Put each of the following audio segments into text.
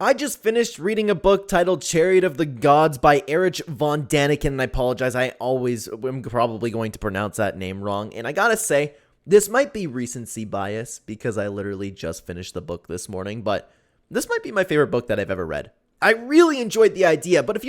I just finished reading a book titled Chariot of the Gods by Erich von Däniken, and I apologize, I always am probably going to pronounce that name wrong, and I gotta say, this might be recency bias, because I literally just finished the book this morning, but this might be my favorite book that I've ever read. I really enjoyed the idea, but if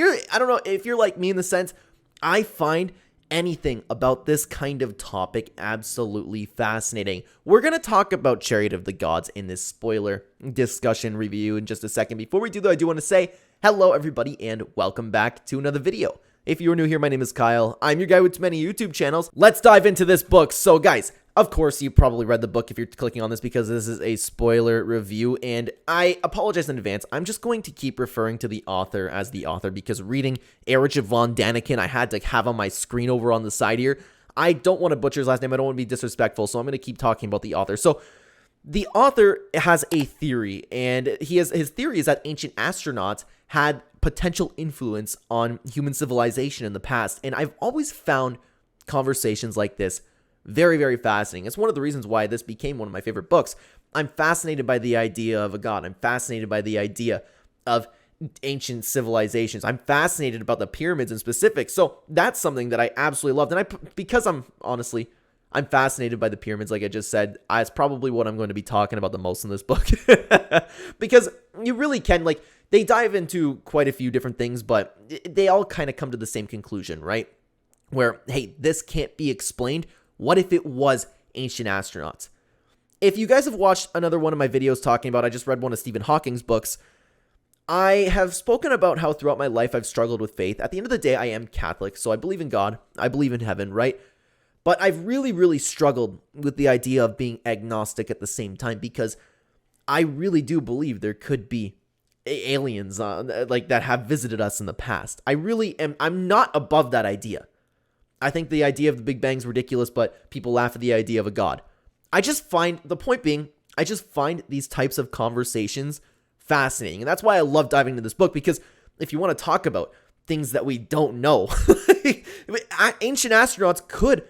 you're like me in the sense, I find anything about this kind of topic absolutely fascinating. We're going to talk about Chariot of the Gods in this spoiler discussion review in just a second. Before we do though, I do want to say hello everybody and welcome back to another video. If you are new here, my name is Kyle. I'm your guy with many YouTube channels. Let's dive into this book. So guys, of course, you probably read the book if you're clicking on this because this is a spoiler review, and I apologize in advance. I'm just going to keep referring to the author as the author because reading Erich von Däniken, I had to have on my screen over on the side here. I don't want to butcher his last name. I don't want to be disrespectful, so I'm going to keep talking about the author. So the author has a theory, and his theory is that ancient astronauts had potential influence on human civilization in the past, and I've always found conversations like this very, very fascinating. It's one of the reasons why this became one of my favorite books. I'm fascinated by the idea of a god. I'm fascinated by the idea of ancient civilizations. I'm fascinated about the pyramids in specific. So that's something that I absolutely loved. And because I'm fascinated by the pyramids, like I just said, it's probably what I'm going to be talking about the most in this book. Because you really can, like, they dive into quite a few different things, but they all kind of come to the same conclusion, right? Where, hey, this can't be explained. What if it was ancient astronauts? If you guys have watched another one of my videos talking about, I just read one of Stephen Hawking's books, I have spoken about how throughout my life I've struggled with faith. At the end of the day, I am Catholic, so I believe in God. I believe in heaven, right? But I've really, really struggled with the idea of being agnostic at the same time because I really do believe there could be aliens like that have visited us in the past. I'm not above that idea. I think the idea of the Big Bang is ridiculous, but people laugh at the idea of a god. I just find these types of conversations fascinating. And that's why I love diving into this book, because if you want to talk about things that we don't know, ancient astronauts could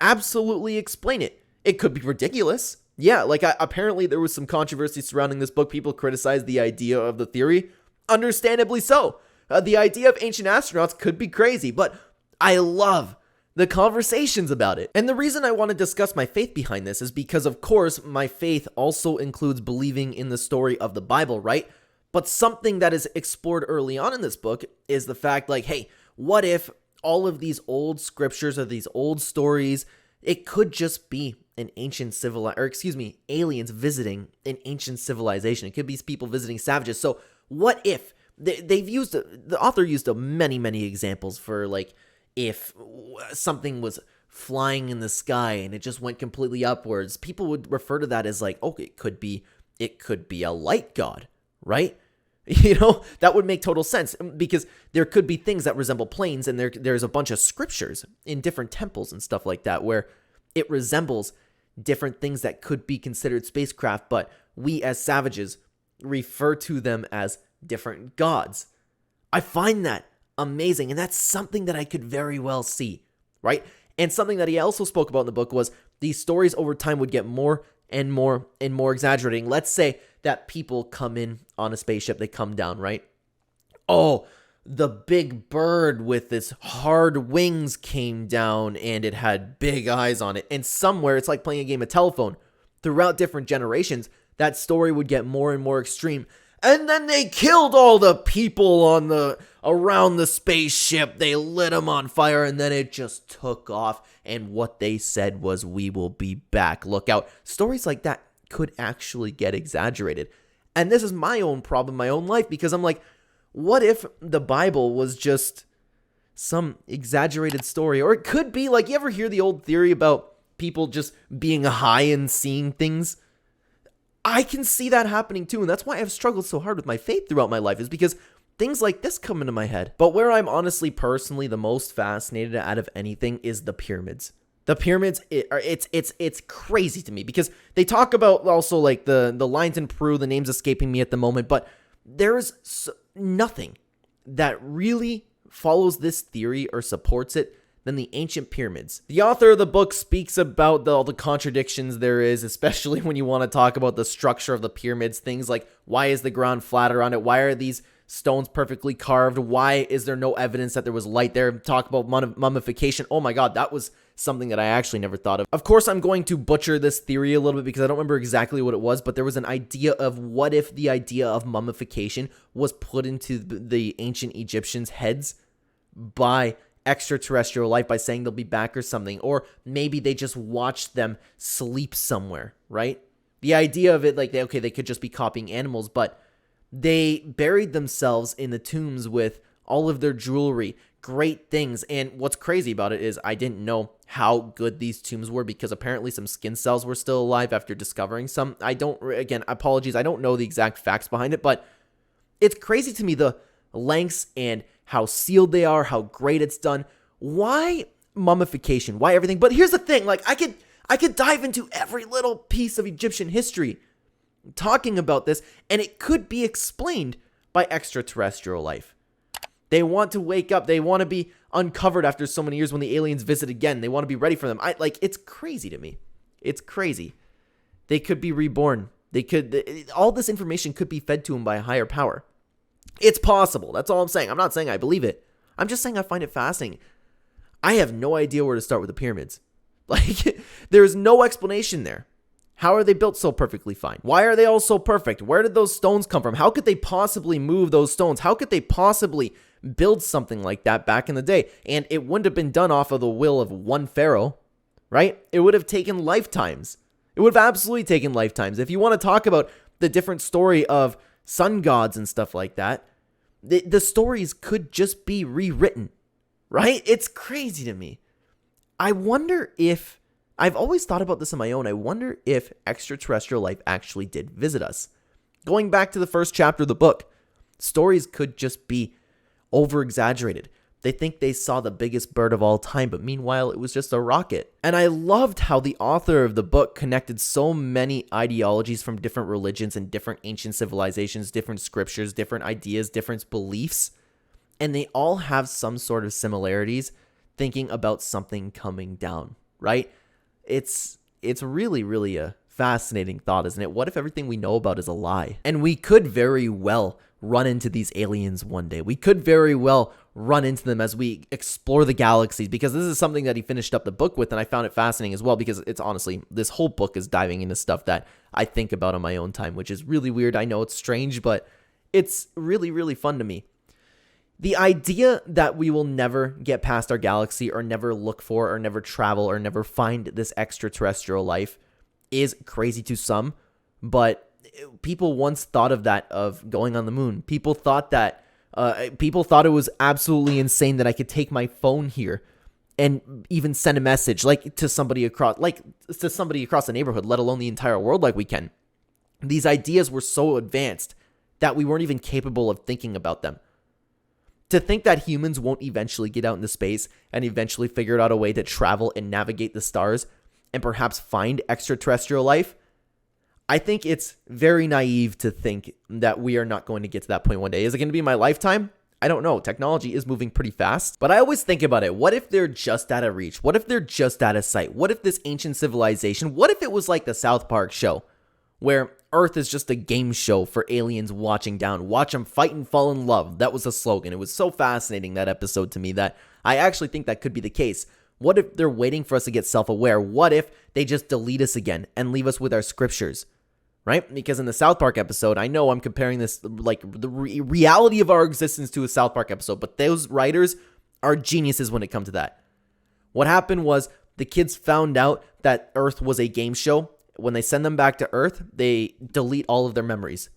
absolutely explain it. It could be ridiculous. Yeah, like apparently there was some controversy surrounding this book. People criticized the idea of the theory. Understandably so. The idea of ancient astronauts could be crazy, but I love the conversations about it. And the reason I want to discuss my faith behind this is because, of course, my faith also includes believing in the story of the Bible, right? But something that is explored early on in this book is the fact, like, hey, what if all of these old scriptures or these old stories, it could just be an ancient aliens visiting an ancient civilization. It could be people visiting savages. So what if the author used many examples for, like, if something was flying in the sky and it just went completely upwards, people would refer to that as like, oh, it could be a light god, right? You know, that would make total sense because there could be things that resemble planes, and there's a bunch of scriptures in different temples and stuff like that where it resembles different things that could be considered spacecraft, but we as savages refer to them as different gods. I find that amazing, and that's something that I could very well see, right? And something that he also spoke about in the book was these stories over time would get more and more and more exaggerating. Let's say that people come in on a spaceship, they come down, right? Oh, the big bird with its hard wings came down and it had big eyes on it. And somewhere, it's like playing a game of telephone. Throughout different generations, that story would get more and more extreme. And then they killed all the people around the spaceship. They lit them on fire, and then it just took off. And what they said was, "We will be back. Look out." Stories like that could actually get exaggerated. And this is my own problem, my own life, because I'm like, what if the Bible was just some exaggerated story? Or it could be like, you ever hear the old theory about people just being high and seeing things? I can see that happening too, and that's why I've struggled so hard with my faith throughout my life, is because things like this come into my head. But where I'm honestly personally the most fascinated out of anything is the pyramids. The pyramids, it's crazy to me because they talk about also like the lines in Peru, the name's escaping me at the moment, but there's nothing that really follows this theory or supports it than the ancient pyramids. The author of the book speaks about all the contradictions there is, especially when you want to talk about the structure of the pyramids. Things like, why is the ground flat around it? Why are these stones perfectly carved? Why is there no evidence that there was light there? Talk about mummification. Oh my god, that was something that I actually never thought of. Of course, I'm going to butcher this theory a little bit because I don't remember exactly what it was, but there was an idea of what if the idea of mummification was put into the ancient Egyptians' heads by extraterrestrial life, by saying they'll be back or something, or maybe they just watched them sleep somewhere, right? The idea of it, like, they could just be copying animals, but they buried themselves in the tombs with all of their jewelry, great things. And what's crazy about it is I didn't know how good these tombs were because apparently some skin cells were still alive after discovering some. Apologies, I don't know the exact facts behind it, but it's crazy to me the lengths and how sealed they are, how great it's done. Why mummification? Why everything? But here's the thing, like, I could dive into every little piece of Egyptian history talking about this, and it could be explained by extraterrestrial life. They want to wake up. They want to be uncovered after so many years when the aliens visit again. They want to be ready for them. It's crazy to me. It's crazy. They could be reborn. All this information could be fed to them by a higher power. It's possible. That's all I'm saying. I'm not saying I believe it. I'm just saying I find it fascinating. I have no idea where to start with the pyramids. Like, there's no explanation there. How are they built so perfectly fine? Why are they all so perfect? Where did those stones come from? How could they possibly move those stones? How could they possibly build something like that back in the day? And it wouldn't have been done off of the will of one pharaoh, right? It would have taken lifetimes. It would have absolutely taken lifetimes. If you want to talk about the different story of sun gods and stuff like that, the stories could just be rewritten, right? It's crazy to me. I wonder if, I've always thought about this on my own, I wonder if extraterrestrial life actually did visit us. Going back to the first chapter of the book, stories could just be over-exaggerated. They think they saw the biggest bird of all time, but meanwhile, it was just a rocket. And I loved how the author of the book connected so many ideologies from different religions and different ancient civilizations, different scriptures, different ideas, different beliefs. And they all have some sort of similarities thinking about something coming down, right? It's really, really a fascinating thought, isn't it? What if everything we know about is a lie? And we could very well run into these aliens one day. We could very well run into them as we explore the galaxies, because this is something that he finished up the book with, and I found it fascinating as well, because it's honestly, this whole book is diving into stuff that I think about on my own time, which is really weird. I know it's strange, but it's really, really fun to me. The idea that we will never get past our galaxy or never look for or never travel or never find this extraterrestrial life is crazy to some, but people once thought of that, of going on the moon. People thought it was absolutely insane that I could take my phone here and even send a message to somebody across the neighborhood, let alone the entire world like we can. These ideas were so advanced that we weren't even capable of thinking about them. To think that humans won't eventually get out into space and eventually figure out a way to travel and navigate the stars and perhaps find extraterrestrial life, I think it's very naive to think that we are not going to get to that point one day. Is it going to be my lifetime? I don't know. Technology is moving pretty fast, but I always think about it. What if they're just out of reach? What if they're just out of sight? What if this ancient civilization, what if it was like the South Park show, where Earth is just a game show for aliens watching down? Watch them fight and fall in love. That was the slogan. It was so fascinating, that episode, to me, that I actually think that could be the case. What if they're waiting for us to get self-aware? What if they just delete us again and leave us with our scriptures? Right? Because in the South Park episode, I know I'm comparing this, like, the reality of our existence to a South Park episode, but those writers are geniuses when it comes to that. What happened was the kids found out that Earth was a game show. When they send them back to Earth, they delete all of their memories.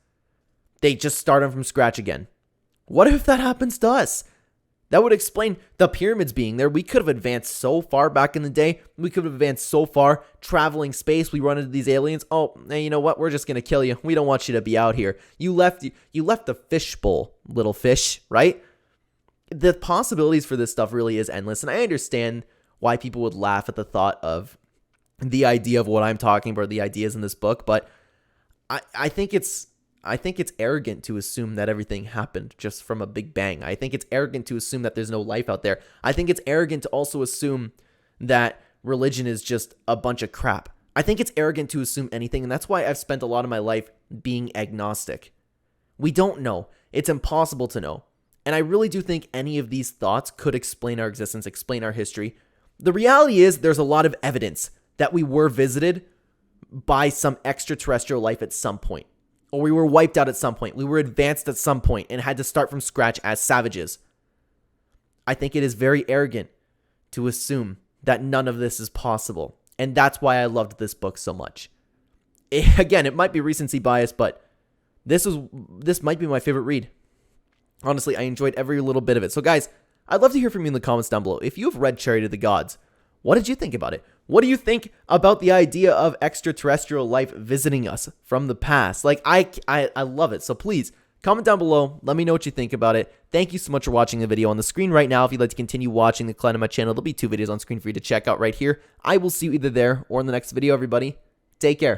They just start them from scratch again. What if that happens to us? That would explain the pyramids being there. We could have advanced so far back in the day. We could have advanced so far, traveling space. We run into these aliens. Oh, hey, you know what? We're just going to kill you. We don't want you to be out here. You left the fish bowl, little fish, right? The possibilities for this stuff really is endless. And I understand why people would laugh at the thought of the idea of what I'm talking about, the ideas in this book. But I think it's I think it's arrogant to assume that everything happened just from a big bang. I think it's arrogant to assume that there's no life out there. I think it's arrogant to also assume that religion is just a bunch of crap. I think it's arrogant to assume anything, and that's why I've spent a lot of my life being agnostic. We don't know. It's impossible to know. And I really do think any of these thoughts could explain our existence, explain our history. The reality is there's a lot of evidence that we were visited by some extraterrestrial life at some point. Or we were wiped out at some point. We were advanced at some point and had to start from scratch as savages. I think it is very arrogant to assume that none of this is possible. And that's why I loved this book so much. Again, it might be recency bias, but this might be my favorite read. Honestly, I enjoyed every little bit of it. So guys, I'd love to hear from you in the comments down below. If you've read Chariot of the Gods, what did you think about it? What do you think about the idea of extraterrestrial life visiting us from the past? Like, I love it. So please, comment down below. Let me know what you think about it. Thank you so much for watching the video on the screen right now. If you'd like to continue watching the Clenema channel, there'll be 2 videos on screen for you to check out right here. I will see you either there or in the next video, everybody. Take care.